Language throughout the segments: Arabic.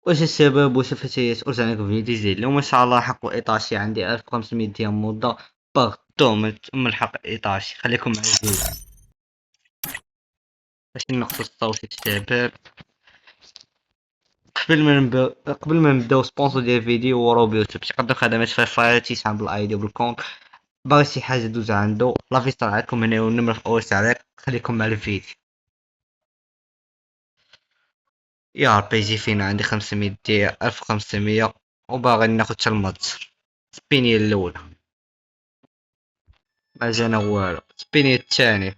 واش الشباب وشفتيات ارجع لكم فيديو جديد اليوم ان شاء الله حق ايطاشي عندي 1500 ديال مدة باغتو من الحق ايطاشي خليكم معايا زوج باش نقص الصوت الشباب قبل ما نبداو سبونسور ديال الفيديو وراه بيوتيوب تقدر خدمات فايرتي يسحب بالايدي وبالكونت باغي شي حاجه دوز عنده لافيس طلعتكم هنا والنمره في اول تعليق خليكم مع الفيديو يا ربي يجي فينا عندي 500 ديال 1500 وباغي ناخد حتى الماتش سبيني الاولى ما جانا والو سبيني الثاني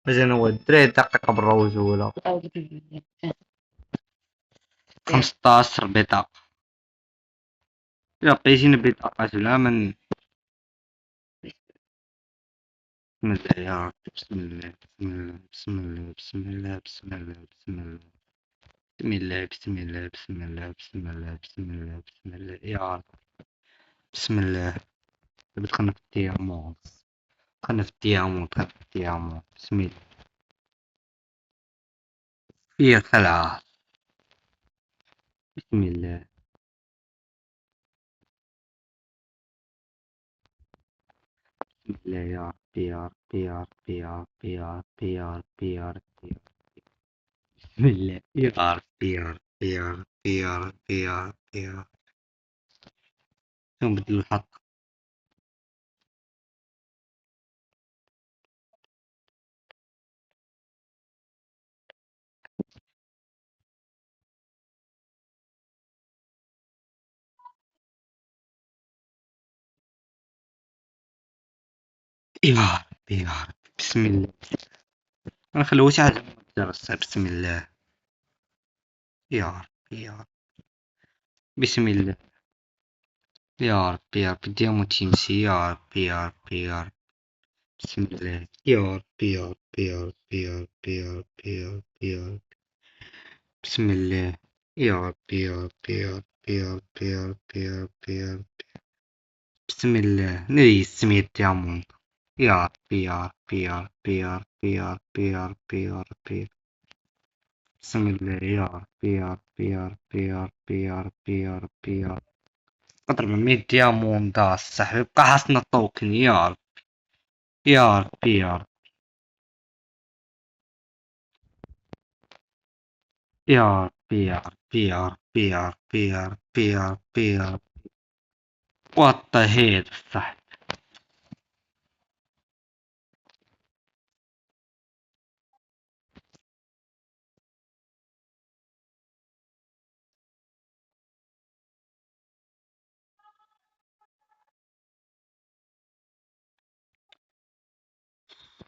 ما جانا والو الدراري دقيقة بالرجولة 15 بطاقة يا ربي يجينا بطاقة لا من بسم الله يا ربي بسم الله بسم الله بسم الله بسم الله بسم الله بسم الله بسم الله بسم الله بسم الله بسم الله بسم الله يا رب بسم الله دخلنا في الديامون دخلنا في الديامون دخلنا في الديامون بسم الله فيه خلعة بسم الله بسم الله يا ربي يا ربي يا ربي يا ربي يا ربي يا ربي يا ربي بسم الله يا ربي يا ربي يا ربي يا ربي يا ربي يا ربي شلون بدلو الحق يا ربي يا ربي بسم الله انا خلوش حاجة درس بسم الله يا ربي يا ربي بسم الله يا ربي يا ربي ديما تيمشي يا ربي يا ربي يا ربي بسم الله يا ربي يا ربي يا ربي يا ربي يا ربي يا ربي يا ربي بسم الله يا ربي يا ربي يا ربي يا ربي يا ربي يا ربي يا ربي بسم الله نري السمية ديامون يا ربي يا ربي يا ربي يا ربي يا ربي يا ربي يا ربي بسم الله يا ربي يا ربي يا ربي يا ربي يا ربي يا ربي يا ربي قدر من 100 ديامون دا السحب يبقى حسنا الطوكن يا رب يا ربي يا رب يا ربي يا ربي يا ربي يا ربي يا ربي يا ربي يا ربي وات ذا هيل السحب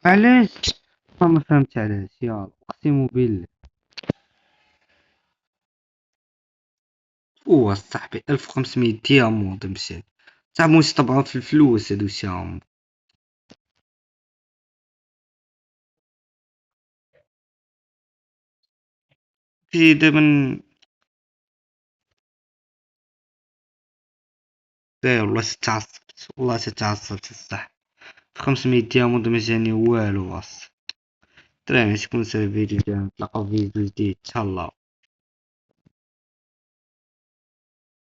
علاش ما فهمت علاش يا رب اقسم بالله هو صاحبي 1500 ديامون مشات صاحبي واش طبعوا في الفلوس هادو شاهم في دابا لا والله تعصبت والله تعصبت الصح 500 ديامون ما جاني والو اصلا ترى شكون سوى فيديو نتلاقاو في فيديو جديد ان شاء الله